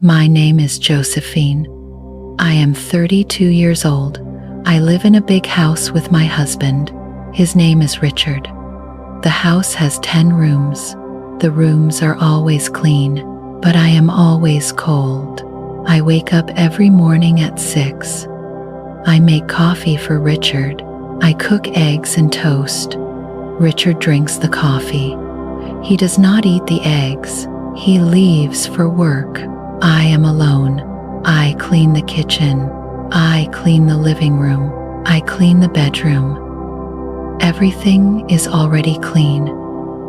My name is Josephine. I am 32 years old. I live in a big house with my husband. His name is Richard. The house has 10 rooms. The rooms are always clean, but I am always cold. I wake up every morning at 6. I make coffee for Richard. I cook eggs and toast. Richard drinks the coffee. He does not eat the eggs. He leaves for work. I am alone. I clean the kitchen. I clean the living room. I clean the bedroom. Everything is already clean,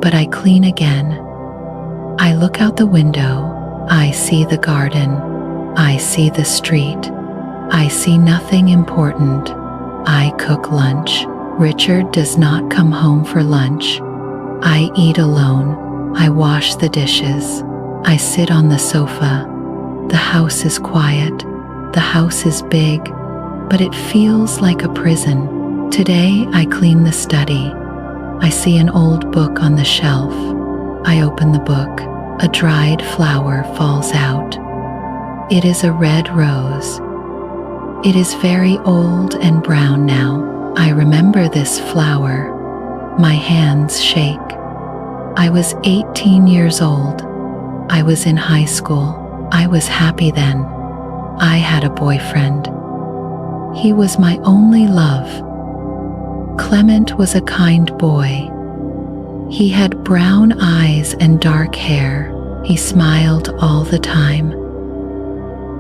but I clean again. I look out the window. I see the garden. I see the street. I see nothing important. I cook lunch. Richard does not come home for lunch. I eat alone. I wash the dishes. I sit on the sofa. The house is quiet. The house is big, but it feels like a prison. Today I clean the study. I see an old book on the shelf. I open the book. A dried flower falls out. It is a red rose. It is very old and brown now. I remember this flower. My hands shake. I was 18 years old. I was in high school. I was happy then. I had a boyfriend. He was my only love. Clement was a kind boy. He had brown eyes and dark hair. He smiled all the time.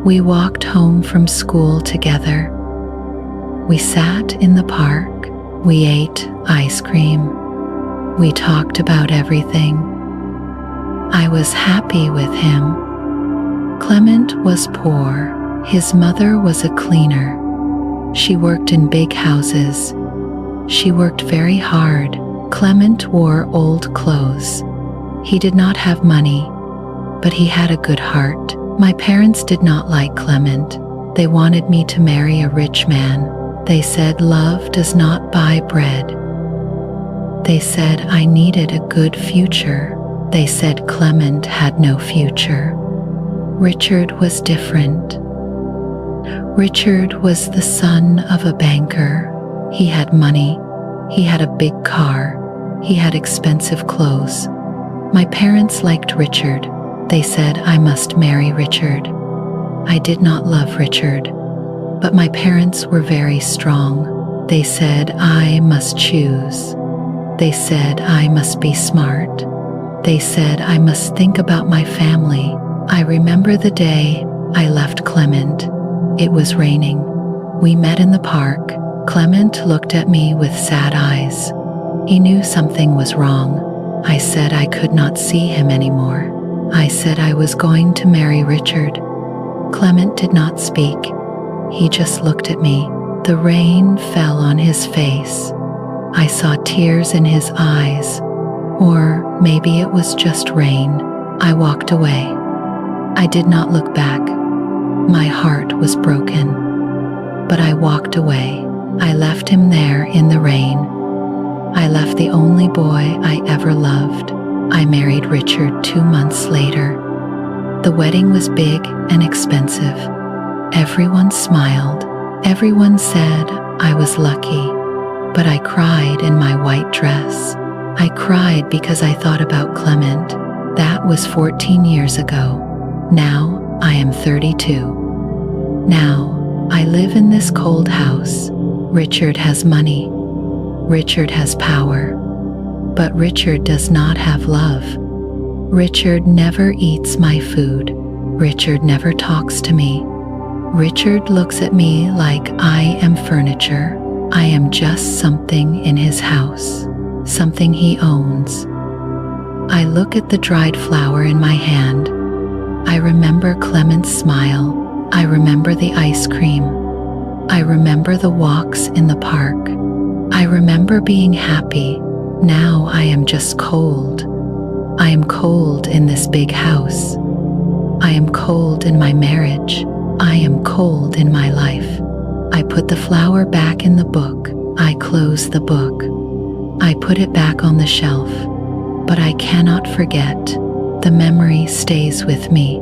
We walked home from school together. We sat in the park. We ate ice cream. We talked about everything. I was happy with him. Clement was poor. His mother was a cleaner. She worked in big houses. She worked very hard. Clement wore old clothes. He did not have money, but he had a good heart. My parents did not like Clement. They wanted me to marry a rich man. They said love does not buy bread. They said I needed a good future. They said Clement had no future. Richard was different. Richard was the son of a banker. He had money. He had a big car. He had expensive clothes. My parents liked Richard. They said I must marry Richard. I did not love Richard, but my parents were very strong. They said I must choose. They said I must be smart. They said I must think about my family. I remember the day I left Clement. It was raining. We met in the park. Clement looked at me with sad eyes. He knew something was wrong. I said I could not see him anymore. I said I was going to marry Richard. Clement did not speak. He just looked at me. The rain fell on his face. I saw tears in his eyes. Or maybe it was just rain. I walked away. I did not look back. My heart was broken. But I walked away. I left him there in the rain. I left the only boy I ever loved. I married Richard 2 months later. The wedding was big and expensive. Everyone smiled. Everyone said I was lucky. But I cried in my white dress. I cried because I thought about Clement. That was 14 years ago. Now I am 32. Now I live in this cold house. Richard has money. Richard has power. But Richard does not have love. Richard never eats my food. Richard never talks to me. Richard looks at me like I am furniture. I am just something in his house, something he owns. I look at the dried flower in my hand. I remember Clement's smile. I remember the ice cream. I remember the walks in the park. I remember being happy. Now I am just cold. I am cold in this big house. I am cold in my marriage. I am cold in my life. I put the flower back in the book. I close the book. I put it back on the shelf. But I cannot forget. The memory stays with me.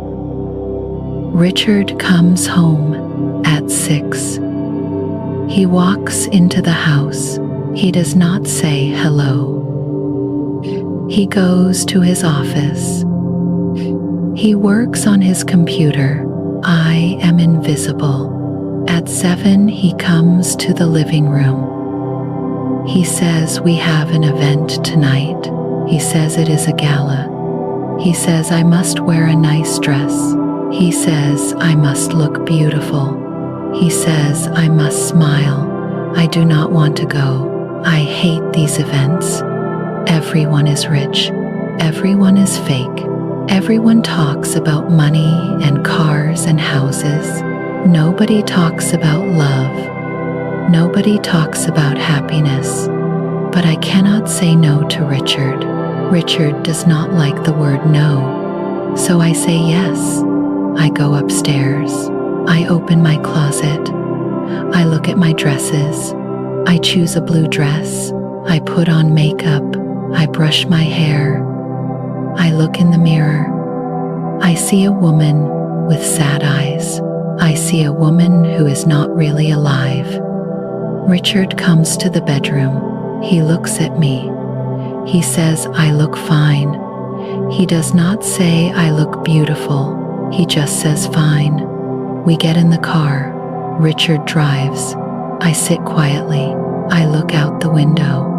Richard comes home at 6. He walks into the house. He does not say hello. He goes to his office. He works on his computer. I am invisible. At 7, he comes to the living room. He says we have an event tonight. He says it is a gala. He says I must wear a nice dress. He says I must look beautiful. He says I must smile. I do not want to go. I hate these events. Everyone is rich. Everyone is fake. Everyone talks about money and cars and houses. Nobody talks about love. Nobody talks about happiness. But I cannot say no to Richard. Richard does not like the word no. So I say yes. I go upstairs. I open my closet. I look at my dresses. I choose a blue dress. I put on makeup. I brush my hair. I look in the mirror. I see a woman with sad eyes. I see a woman who is not really alive. Richard comes to the bedroom. He looks at me. He says I look fine. He does not say I look beautiful. He just says fine. We get in the car. Richard drives. I sit quietly. I look out the window.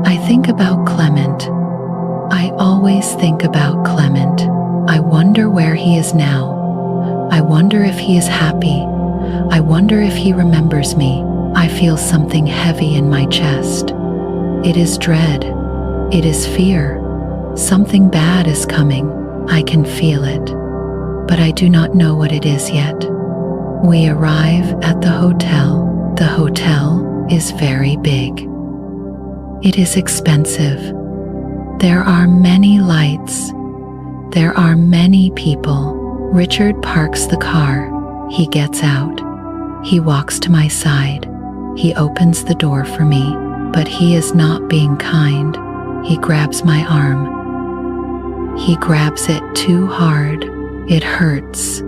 I think about Clement. I always think about Clement. I wonder where he is now. I wonder if he is happy. I wonder if he remembers me. I feel something heavy in my chest. It is dread. It is fear. Something bad is coming. I can feel it. But I do not know what it is yet. We arrive at the hotel. The hotel is very big. It is expensive. There are many lights. There are many people. Richard parks the car. He gets out. He walks to my side. He opens the door for me, but he is not being kind. He grabs my arm. He grabs it too hard. It hurts.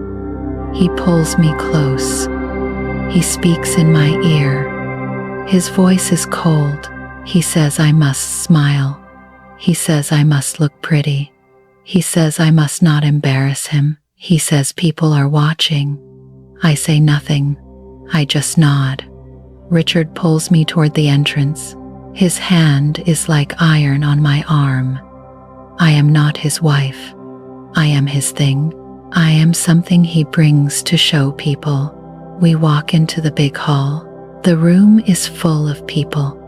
He pulls me close. He speaks in my ear. His voice is cold. He says I must smile. He says I must look pretty. He says I must not embarrass him. He says people are watching. I say nothing. I just nod. Richard pulls me toward the entrance. His hand is like iron on my arm. I am not his wife. I am his thing. I am something he brings to show people. We walk into the big hall. The room is full of people.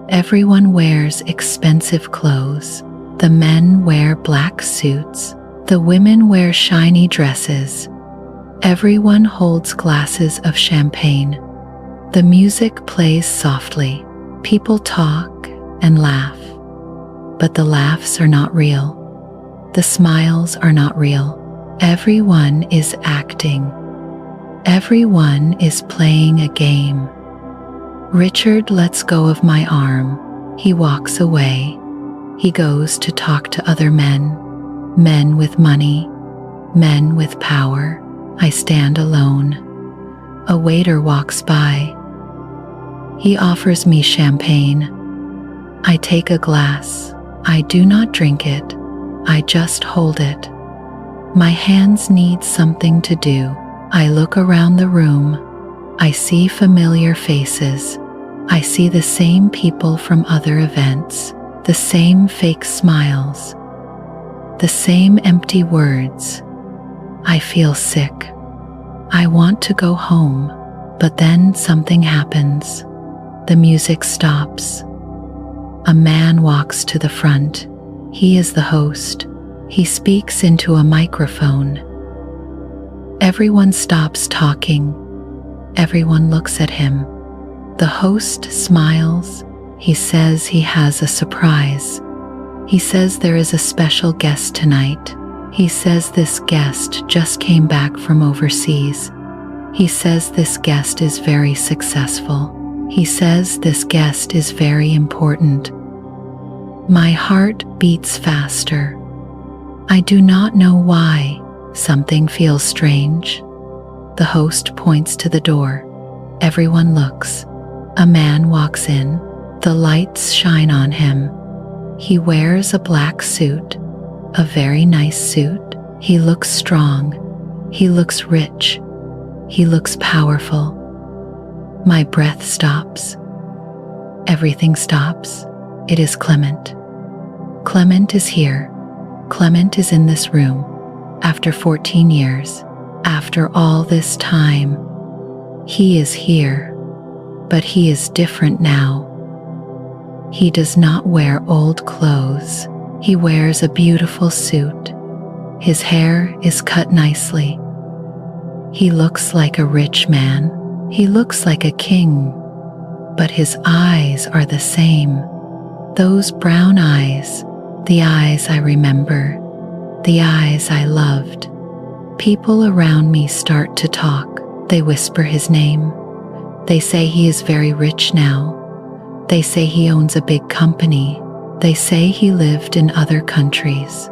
Everyone wears expensive clothes. The men wear black suits. The women wear shiny dresses. Everyone holds glasses of champagne. The music plays softly. People talk and laugh. But the laughs are not real. The smiles are not real. Everyone is acting. Everyone is playing a game. Richard lets go of my arm. He walks away. He goes to talk to other men. Men with money. Men with power. I stand alone. A waiter walks by. He offers me champagne. I take a glass. I do not drink it. I just hold it. My hands need something to do. I look around the room. I see familiar faces. I see the same people from other events, the same fake smiles, the same empty words. I feel sick. I want to go home, but then something happens. The music stops. A man walks to the front. He is the host. He speaks into a microphone. Everyone stops talking. Everyone looks at him. The host smiles. He says he has a surprise. He says there is a special guest tonight. He says this guest just came back from overseas. He says this guest is very successful. He says this guest is very important. My heart beats faster. I do not know why. Something feels strange. The host points to the door. Everyone looks. A man walks in. The lights shine on him. He wears a black suit, a very nice suit. He looks strong. He looks rich. He looks powerful. My breath stops. Everything stops. It is Clement. Clement is here. Clement is in this room. After 14 years, after all this time, he is here, but he is different now. He does not wear old clothes. He wears a beautiful suit. His hair is cut nicely. He looks like a rich man. He looks like a king, but his eyes are the same. Those brown eyes, the eyes I remember, the eyes I loved. People around me start to talk. They whisper his name. They say he is very rich now. They say he owns a big company. They say he lived in other countries.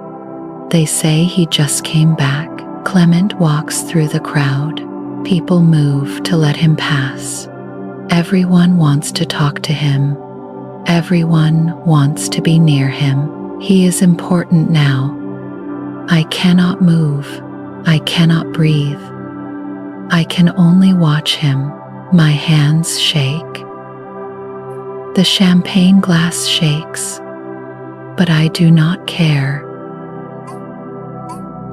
They say he just came back. Clement walks through the crowd. People move to let him pass. Everyone wants to talk to him. Everyone wants to be near him. He is important now. I cannot move. I cannot breathe. I can only watch him. My hands shake. The champagne glass shakes, but I do not care.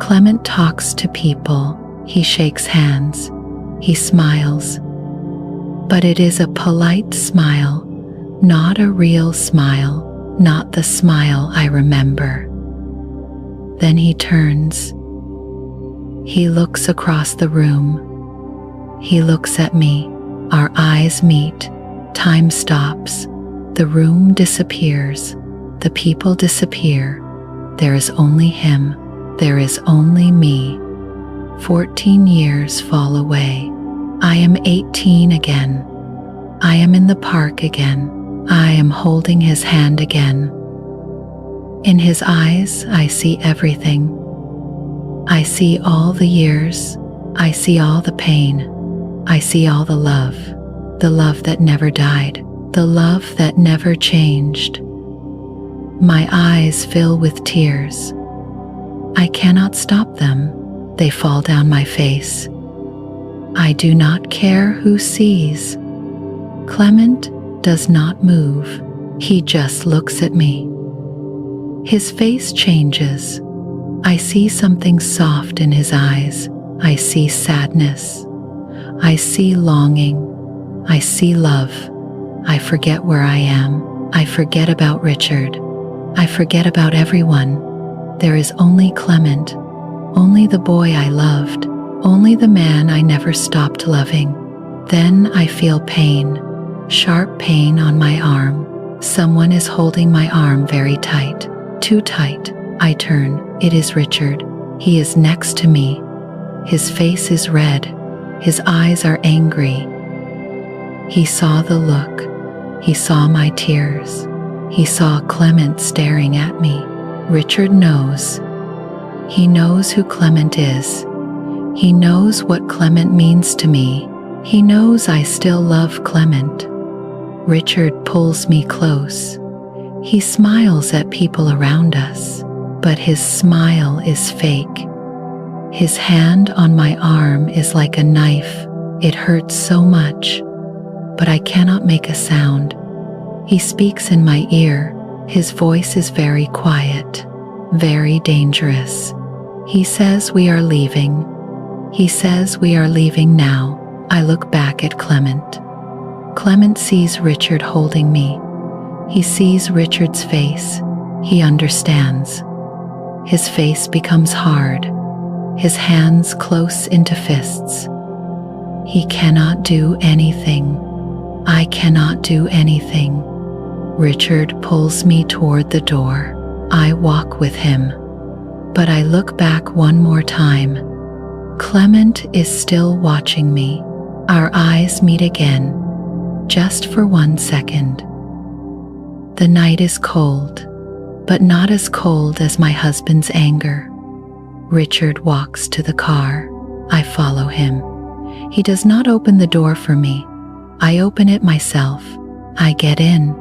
Clement talks to people. He shakes hands. He smiles. But it is a polite smile, not a real smile, not the smile I remember. Then he turns. He looks across the room. He looks at me. Our eyes meet. Time stops. The room disappears. The people disappear. There is only him. There is only me. 14 years fall away. I am 18 again. I am in the park again. I am holding his hand again. In his eyes, I see everything. I see all the years. I see all the pain. I see all the love that never died, the love that never changed. My eyes fill with tears. I cannot stop them. They fall down my face. I do not care who sees. Clement does not move. He just looks at me. His face changes. I see something soft in his eyes. I see sadness. I see longing. I see love. I forget where I am. I forget about Richard. I forget about everyone. There is only Clement, only the boy I loved, only the man I never stopped loving. Then I feel pain, sharp pain on my arm. Someone is holding my arm very tight, too tight. I turn. It is Richard. He is next to me. His face is red. His eyes are angry. He saw the look. He saw my tears. He saw Clement staring at me. Richard knows. He knows who Clement is. He knows what Clement means to me. He knows I still love Clement. Richard pulls me close. He smiles at people around us, but his smile is fake. His hand on my arm is like a knife. It hurts so much, but I cannot make a sound. He speaks in my ear. His voice is very quiet, very dangerous. He says we are leaving. He says we are leaving now. I look back at Clement. Clement sees Richard holding me. He sees Richard's face. He understands. His face becomes hard. His hands close into fists. He cannot do anything. I cannot do anything. Richard pulls me toward the door. I walk with him. But I look back one more time. Clement is still watching me. Our eyes meet again, just for 1 second. The night is cold, but not as cold as my husband's anger. Richard walks to the car. I follow him. He does not open the door for me. I open it myself. I get in.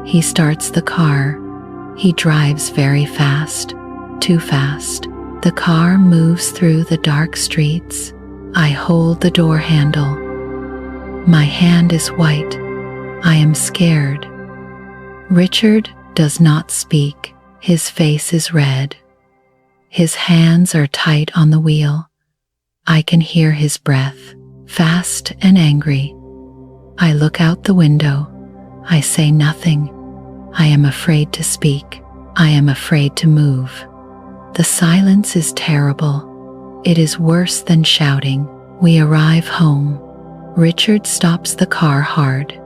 He starts the car. He drives very fast, too fast. The car moves through the dark streets. I hold the door handle. My hand is white. I am scared. Richard does not speak. His face is red. His hands are tight on the wheel. I can hear his breath, fast and angry. I look out the window. I say nothing. I am afraid to speak. I am afraid to move. The silence is terrible. It is worse than shouting. We arrive home. Richard stops the car hard.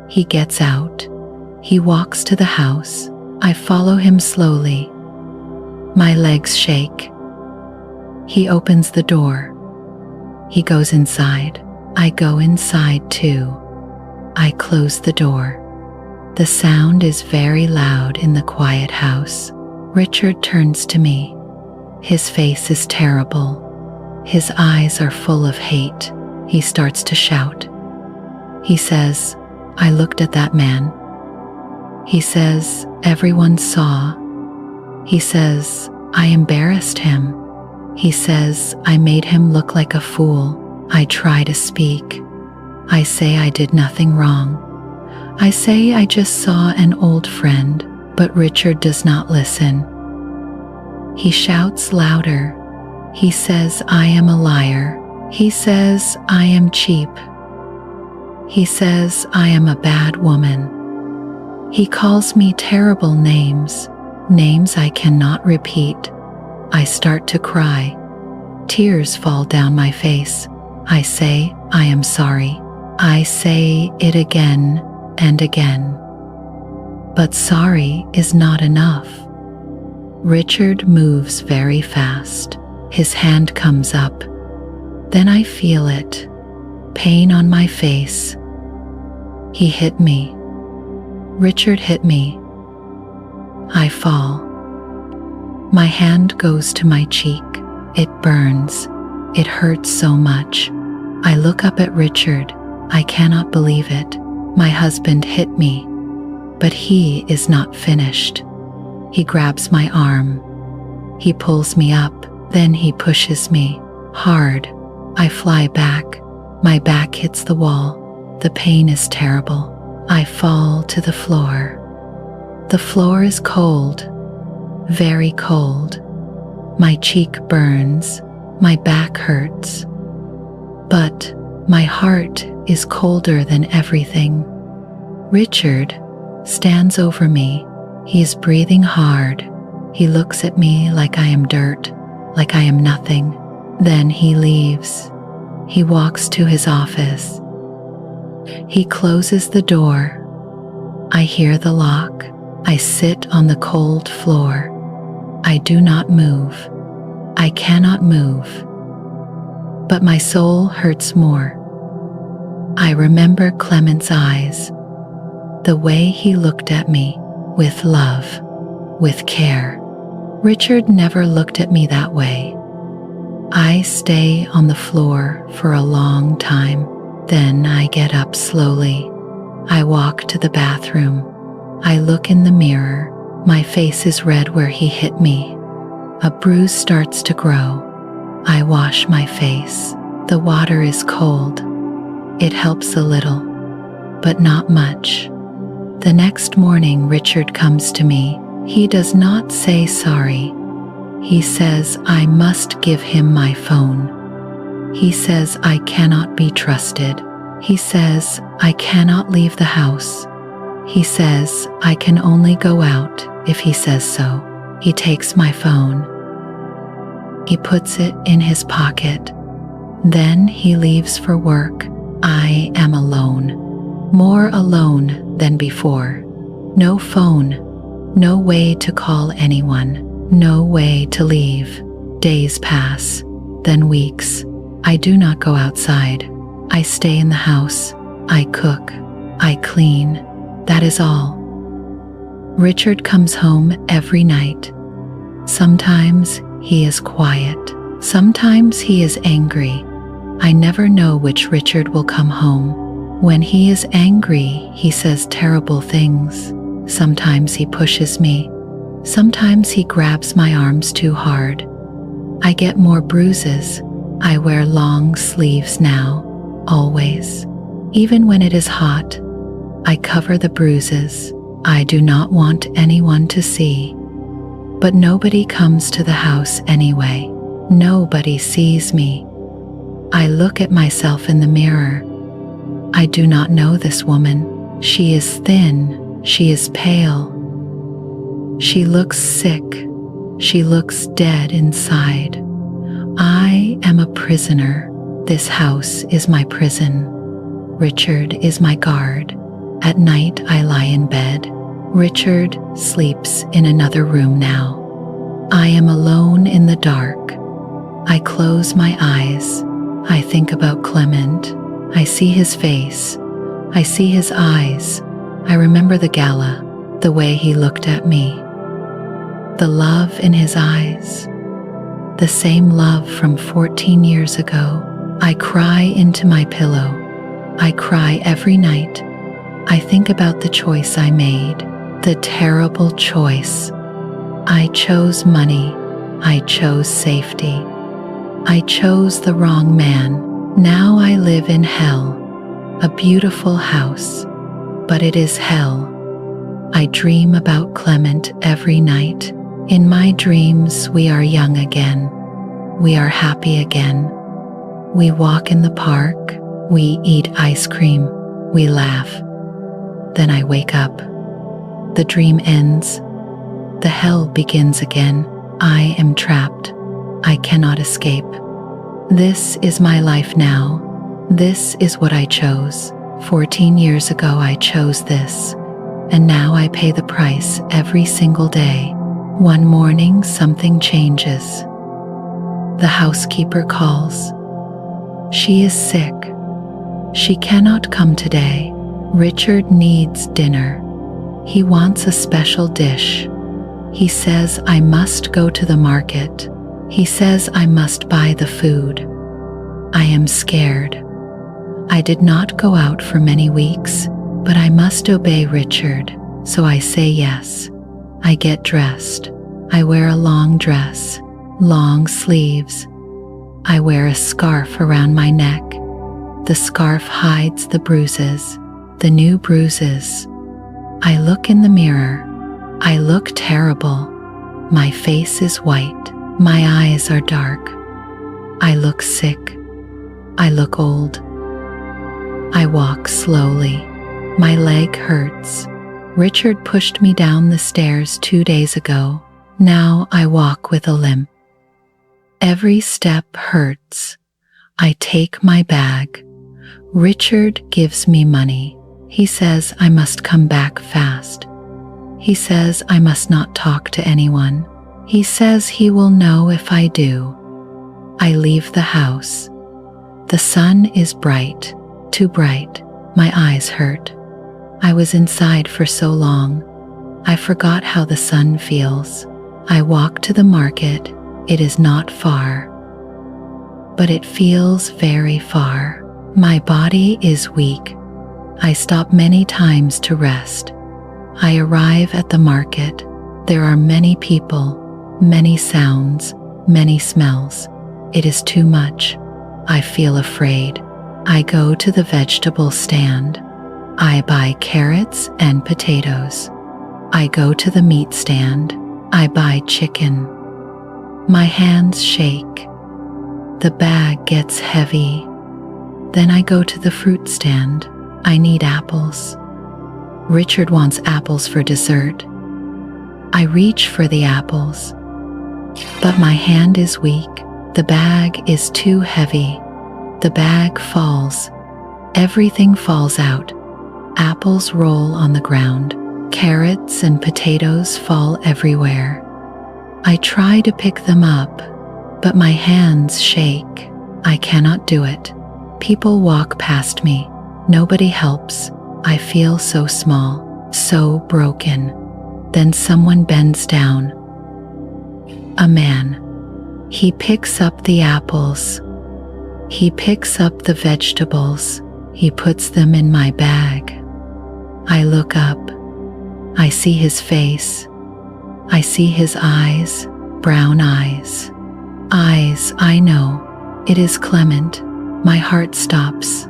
He gets out. He walks to the house. I follow him slowly. My legs shake. He opens the door. He goes inside. I go inside too. I close the door. The sound is very loud in the quiet house. Richard turns to me. His face is terrible. His eyes are full of hate. He starts to shout. He says, "I looked at that man." He says, "Everyone saw." He says, "I embarrassed him." He says, "I made him look like a fool." I try to speak. I say I did nothing wrong. I say I just saw an old friend, but Richard does not listen. He shouts louder. He says I am a liar. He says I am cheap. He says I am a bad woman. He calls me terrible names, names I cannot repeat. I start to cry. Tears fall down my face. I say I am sorry. I say it again and again. But sorry is not enough. Richard moves very fast. His hand comes up. Then I feel it. Pain on my face. He hit me. Richard hit me. I fall. My hand goes to my cheek. It burns. It hurts so much. I look up at Richard. I cannot believe it. My husband hit me. But he is not finished. He grabs my arm. He pulls me up. Then he pushes me hard. I fly back. My back hits the wall. The pain is terrible. I fall to the floor. The floor is cold. Very cold. My cheek burns. My back hurts. But my heart is colder than everything. Richard stands over me. He is breathing hard. He looks at me like I am dirt, like I am nothing. Then he leaves. He walks to his office. He closes the door. I hear the lock. I sit on the cold floor. I do not move. I cannot move. But my soul hurts more. I remember Clement's eyes, the way he looked at me with love, with care. Richard never looked at me that way. I stay on the floor for a long time. Then I get up slowly. I walk to the bathroom. I look in the mirror. My face is red where he hit me. A bruise starts to grow. I wash my face. The water is cold. It helps a little, but not much. The next morning, Richard comes to me. He does not say sorry. He says I must give him my phone. He says I cannot be trusted. He says I cannot leave the house. He says I can only go out if he says so. He takes my phone. He puts it in his pocket. Then he leaves for work. I am alone. More alone than before. No phone. No way to call anyone. No way to leave. Days pass. Then weeks. I do not go outside. I stay in the house. I cook. I clean. That is all. Richard comes home every night. Sometimes he is quiet. Sometimes he is angry. I never know which Richard will come home. When he is angry, he says terrible things. Sometimes he pushes me. Sometimes he grabs my arms too hard. I get more bruises. I wear long sleeves now, always. Even when it is hot, I cover the bruises. I do not want anyone to see. But nobody comes to the house anyway. Nobody sees me. I look at myself in the mirror. I do not know this woman. She is thin. She is pale. She looks sick. She looks dead inside. I am a prisoner. This house is my prison. Richard is my guard. At night I lie in bed. Richard sleeps in another room now. I am alone in the dark. I close my eyes. I think about Clement. I see his face. I see his eyes. I remember the gala, the way he looked at me. The love in his eyes. The same love from 14 years ago. I cry into my pillow. I cry every night. I think about the choice I made, the terrible choice. I chose money. I chose safety. I chose the wrong man. Now I live in hell, a beautiful house, but it is hell. I dream about Clement every night. In my dreams, we are young again. We are happy again. We walk in the park. We eat ice cream. We laugh. Then I wake up. The dream ends. The hell begins again. I am trapped. I cannot escape. This is my life now. This is what I chose. 14 years ago I chose this, and now I pay the price every single day. One morning something changes. The housekeeper calls. She is sick. She cannot come today. Richard needs dinner. He wants a special dish. He says I must go to the market. He says I must buy the food. I am scared. I did not go out for many weeks, but I must obey Richard, so I say yes. I get dressed. I wear a long dress, long sleeves. I wear a scarf around my neck. The scarf hides the bruises, the new bruises. I look in the mirror. I look terrible. My face is white. My eyes are dark. I look sick. I look old. I walk slowly. My leg hurts. Richard pushed me down the stairs 2 days ago. Now I walk with a limp. Every step hurts. I take my bag. Richard gives me money. He says I must come back fast. He says I must not talk to anyone. He says he will know if I do. I leave the house. The sun is bright, too bright. My eyes hurt. I was inside for so long. I forgot how the sun feels. I walk to the market. It is not far, but it feels very far. My body is weak. I stop many times to rest. I arrive at the market. There are many people, many sounds, many smells. It is too much. I feel afraid. I go to the vegetable stand. I buy carrots and potatoes. I go to the meat stand. I buy chicken. My hands shake. The bag gets heavy. Then I go to the fruit stand. I need apples. Richard wants apples for dessert. I reach for the apples, but my hand is weak. The bag is too heavy. The bag falls. Everything falls out. Apples roll on the ground. Carrots and potatoes fall everywhere. I try to pick them up, but my hands shake. I cannot do it. People walk past me. Nobody helps. I feel so small, so broken. Then someone bends down. A man. He picks up the apples. He picks up the vegetables. He puts them in my bag. I look up. I see his face. I see his eyes, brown eyes. Eyes, I know. It is Clement. My heart stops.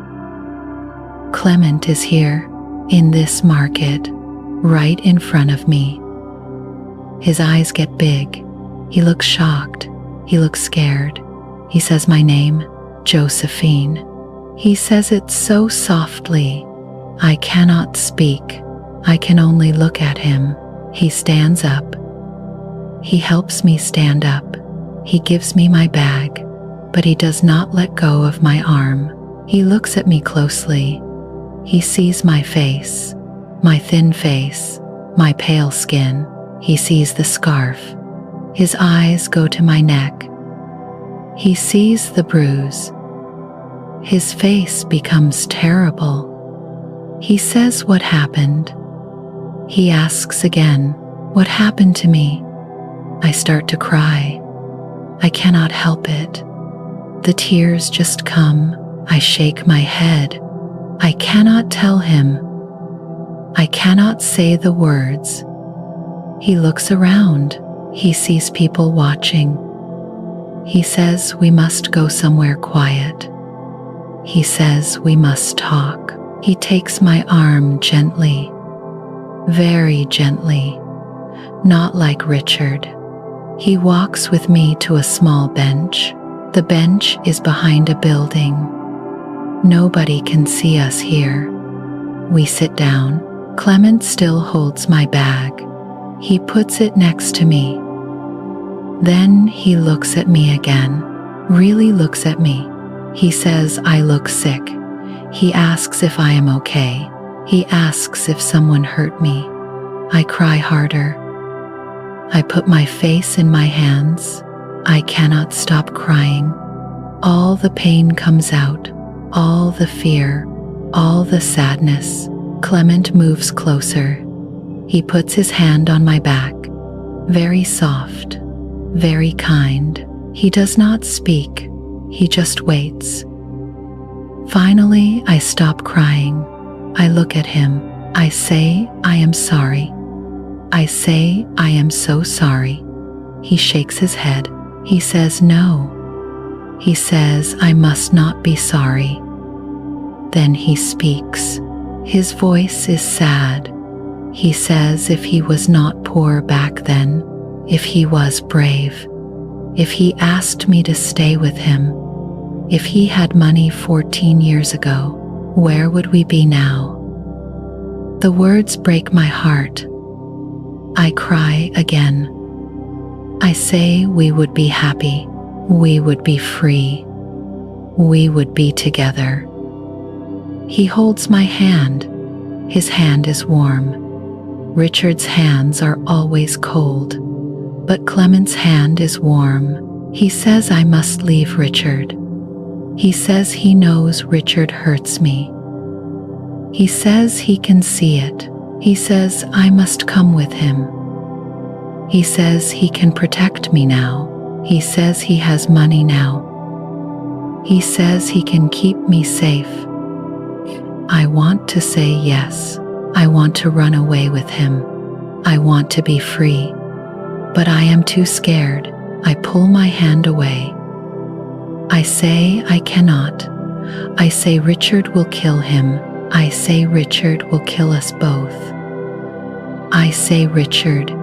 Clement is here, in this market, right in front of me. His eyes get big. He looks shocked. He looks scared. He says my name, Josephine. He says it so softly. I cannot speak. I can only look at him. He stands up. He helps me stand up. He gives me my bag, but he does not let go of my arm. He looks at me closely. He sees my face, my thin face, my pale skin. He sees the scarf. His eyes go to my neck. He sees the bruise. His face becomes terrible. He says what happened. He asks again, what happened to me? I start to cry. I cannot help it. The tears just come. I shake my head. I cannot tell him. I cannot say the words. He looks around. He sees people watching. He says we must go somewhere quiet. He says we must talk. He takes my arm gently, very gently, not like Richard. He walks with me to a small bench. The bench is behind a building. Nobody can see us here. We sit down. Clement still holds my bag. He puts it next to me. Then he looks at me again, really looks at me. He says I look sick. He asks if I am okay. He asks if someone hurt me. I cry harder. I put my face in my hands. I cannot stop crying. All the pain comes out, all the fear, all the sadness. Clement moves closer. He puts his hand on my back, very soft, very kind. He does not speak. He just waits. Finally, I stop crying. I look at him. I say, I am sorry. I say, I am so sorry. He shakes his head. He says, no. He says, I must not be sorry. Then he speaks. His voice is sad. He says if he was not poor back then, if he was brave, if he asked me to stay with him, if he had money 14 years ago, where would we be now? The words break my heart. I cry again. I say we would be happy. We would be free. We would be together. He holds my hand. His hand is warm. Richard's hands are always cold, but Clement's hand is warm. He says I must leave Richard. He says he knows Richard hurts me. He says he can see it. He says I must come with him. He says he can protect me now. He says he has money now. He says he can keep me safe. I want to say yes. I want to run away with him. I want to be free. But I am too scared. I pull my hand away. I say I cannot. I say Richard will kill him. I say Richard will kill us both. I say Richard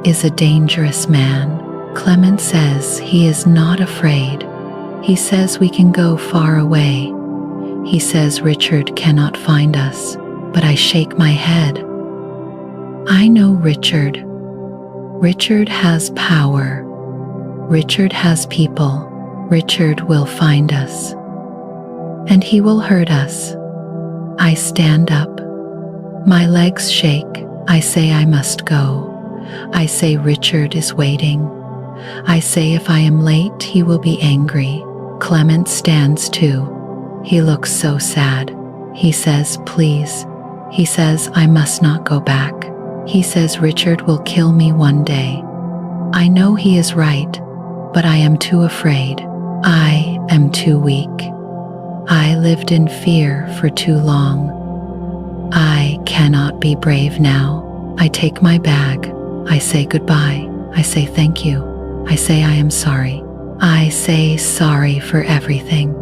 is a dangerous man. Clement says he is not afraid. He says we can go far away. He says Richard cannot find us, but I shake my head. I know Richard. Richard has power. Richard has people. Richard will find us. And he will hurt us. I stand up. My legs shake. I say I must go. I say Richard is waiting. I say if I am late, he will be angry. Clement stands too. He looks so sad. He says, please. He says, I must not go back. He says Richard will kill me one day. I know he is right, but I am too afraid. I am too weak. I lived in fear for too long. I cannot be brave now. I take my bag. I say goodbye. I say thank you. I say I am sorry. I say sorry for everything.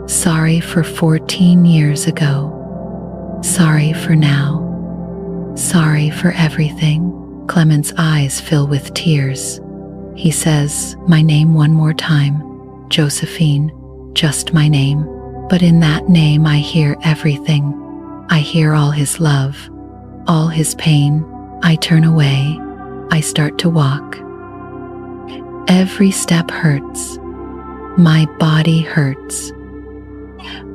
Sorry for 14 years ago. Sorry for now. Sorry for everything. Clement's eyes fill with tears. He says my name one more time, Josephine, just my name. But in that name I hear everything. I hear all his love, all his pain. I turn away. I start to walk. Every step hurts. My body hurts.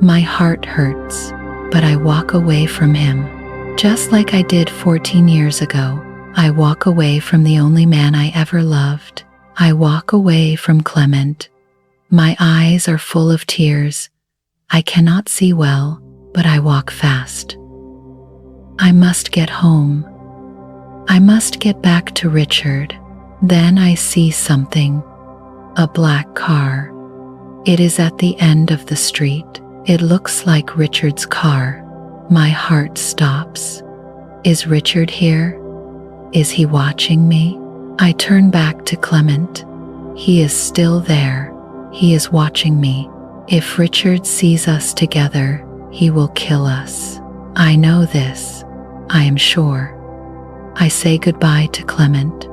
My heart hurts, but I walk away from him. Just like I did 14 years ago, I walk away from the only man I ever loved. I walk away from Clement. My eyes are full of tears. I cannot see well, but I walk fast. I must get home. I must get back to Richard. Then I see something. A black car. It is at the end of the street. It looks like Richard's car. My heart stops. Is Richard here? Is he watching me? I turn back to Clement. He is still there. He is watching me. If Richard sees us together, he will kill us. I know this. I am sure. I say goodbye to Clement.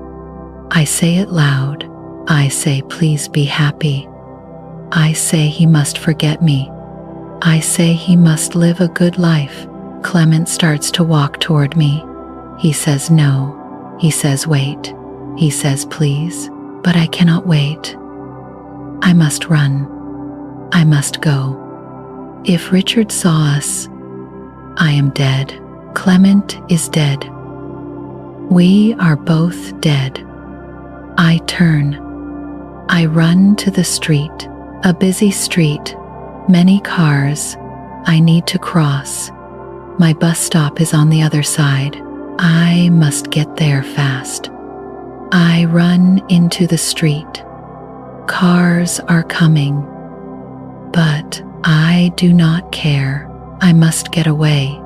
I say it loud. I say please be happy. I say he must forget me. I say he must live a good life. Clement starts to walk toward me. He says no. He says wait. He says please. But I cannot wait. I must run. I must go. If Richard saw us, I am dead. Clement is dead. We are both dead. I turn. I run to the street. A busy street. Many cars. I need to cross. My bus stop is on the other side. I must get there fast. I run into the street. Cars are coming. But I do not care. I must get away.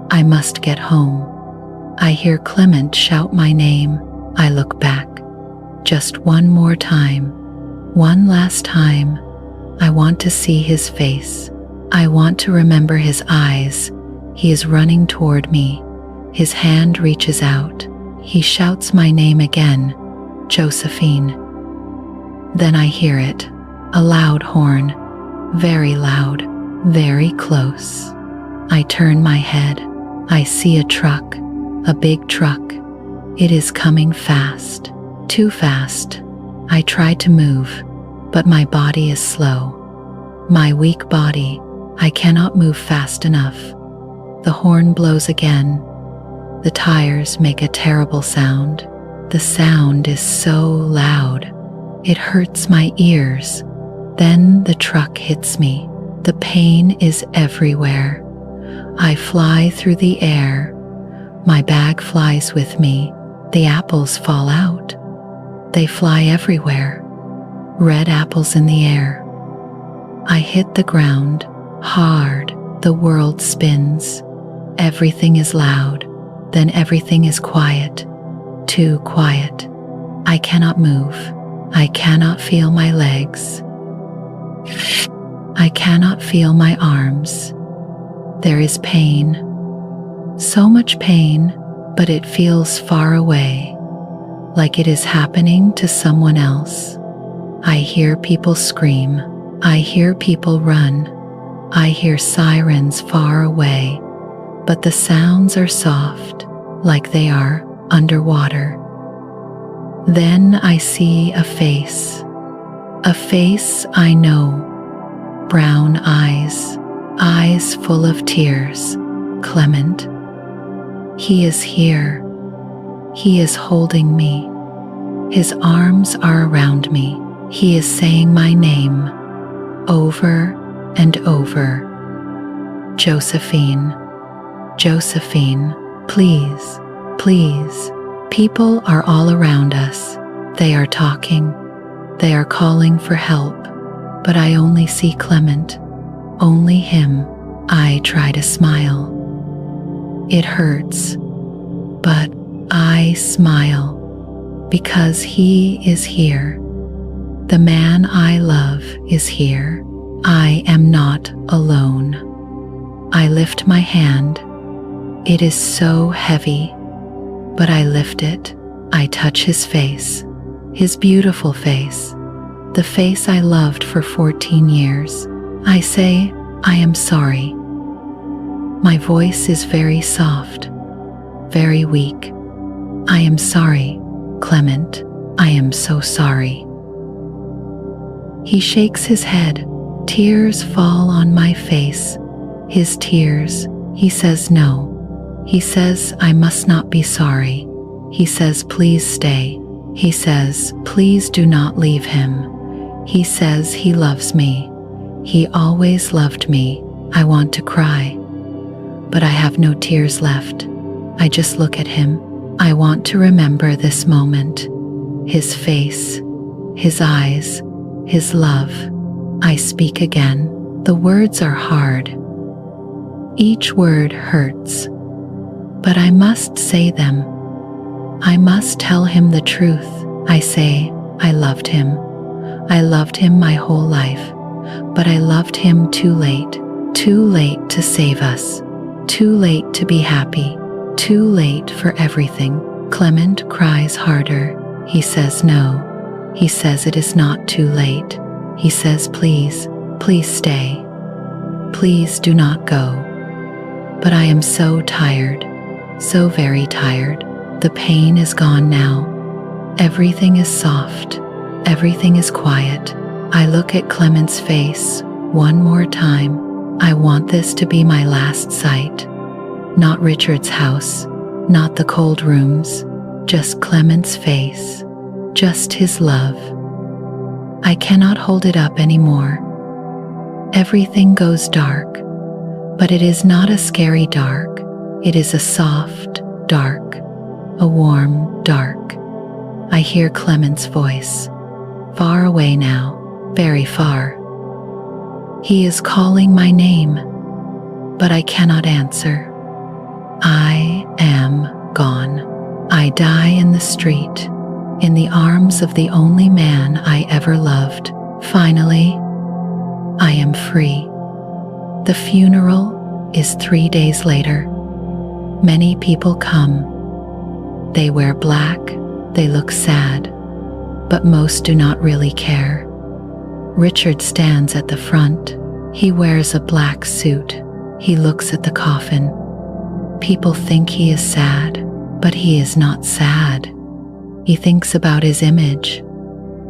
I must get home. I hear Clement shout my name. I look back. Just one more time. One last time. I want to see his face. I want to remember his eyes. He is running toward me. His hand reaches out. He shouts my name again, Josephine. Then I hear it, a loud horn, very loud, very close. I turn my head. I see a truck, a big truck. It is coming fast, too fast. I try to move, but my body is slow. My weak body, I cannot move fast enough. The horn blows again. The tires make a terrible sound. The sound is so loud. It hurts my ears. Then the truck hits me. The pain is everywhere. I fly through the air. My bag flies with me. The apples fall out. They fly everywhere. Red apples in the air. I hit the ground hard. The world spins. Everything is loud. Then everything is quiet. Too quiet. I cannot move. I cannot feel my legs. I cannot feel my arms. There is pain. So much pain, but it feels far away, like it is happening to someone else. I hear people scream. I hear people run. I hear sirens far away, but the sounds are soft, like they are underwater. Then I see a face I know, brown eyes, eyes full of tears. Clement. He is here. He is holding me. His arms are around me. He is saying my name over and over. Josephine. Josephine, please, please. People are all around us. They are talking. They are calling for help, but I only see Clement, only him. I try to smile. It hurts, but I smile because he is here. The man I love is here. I am not alone. I lift my hand. It is so heavy, but I lift it. I touch his face, his beautiful face, the face I loved for 14 years. I say, I am sorry. My voice is very soft, very weak. I am sorry, Clement. I am so sorry. He shakes his head. Tears fall on my face. His tears. He says no. He says I must not be sorry. He says please stay. He says please do not leave him. He says he loves me. He always loved me. I want to cry, but I have no tears left. I just look at him. I want to remember this moment. His face, his eyes, his love. I speak again. The words are hard. Each word hurts, but I must say them. I must tell him the truth. I say, I loved him. I loved him my whole life, but I loved him too late to save us, too late to be happy, too late for everything. Clement cries harder. He says no. He says it is not too late. He says please, please stay. Please do not go. But I am so tired, so very tired. The pain is gone now. Everything is soft. Everything is quiet. I look at Clement's face one more time. I want this to be my last sight. Not Richard's house, not the cold rooms, just Clement's face, just his love. I cannot hold it up anymore. Everything goes dark, but it is not a scary dark. It is a soft dark, a warm dark. I hear Clement's voice, far away now, very far. He is calling my name, but I cannot answer. I am gone. I die in the street, in the arms of the only man I ever loved. Finally, I am free. The funeral is 3 days later. Many people come. They wear black, they look sad, but most do not really care. Richard stands at the front. He wears a black suit. He looks at the coffin. People think he is sad, but he is not sad. He thinks about his image.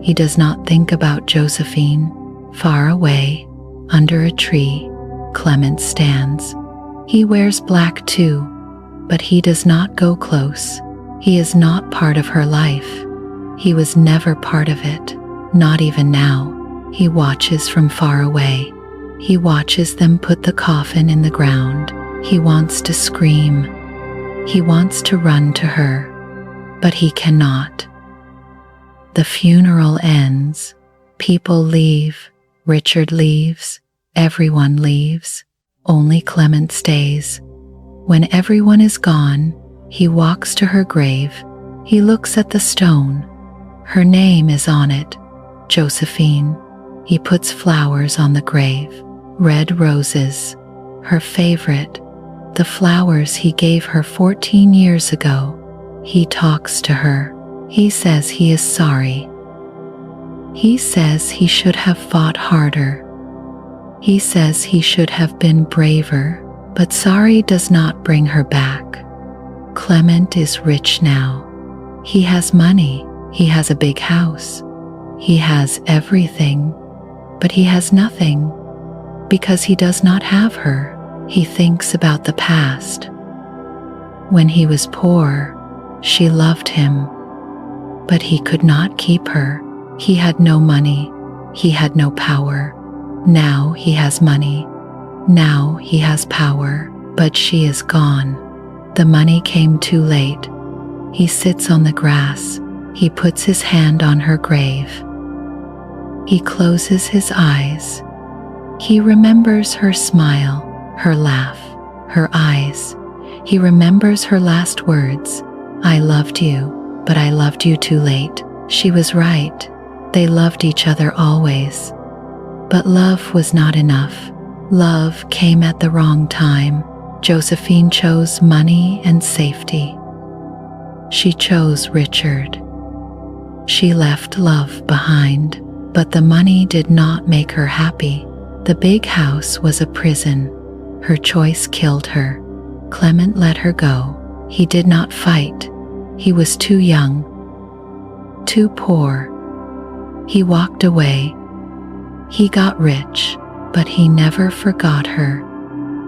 He does not think about Josephine. Far away, under a tree, Clement stands. He wears black too, but he does not go close. He is not part of her life. He was never part of it, not even now. He watches from far away. He watches them put the coffin in the ground. He wants to scream. He wants to run to her, but he cannot. The funeral ends. People leave. Richard leaves. Everyone leaves. Only Clement stays. When everyone is gone, he walks to her grave. He looks at the stone. Her name is on it, Josephine. He puts flowers on the grave, red roses, her favorite, the flowers he gave her 14 years ago. He talks to her. He says he is sorry. He says he should have fought harder. He says he should have been braver, but sorry does not bring her back. Clement is rich now. He has money. He has a big house. He has everything, but he has nothing because he does not have her. He thinks about the past. When he was poor, she loved him, but he could not keep her. He had no money. He had no power. Now he has money. Now he has power, but she is gone. The money came too late. He sits on the grass. He puts his hand on her grave. He closes his eyes. He remembers her smile, her laugh, her eyes. He remembers her last words. I loved you, but I loved you too late. She was right. They loved each other always. But love was not enough. Love came at the wrong time. Josephine chose money and safety. She chose Richard. She left love behind, but the money did not make her happy. The big house was a prison. Her choice killed her. Clement let her go. He did not fight. He was too young, too poor. He walked away. He got rich, but he never forgot her.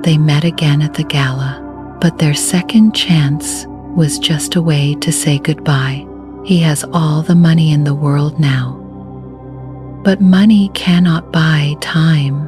They met again at the gala, but their second chance was just a way to say goodbye. He has all the money in the world now. But money cannot buy time.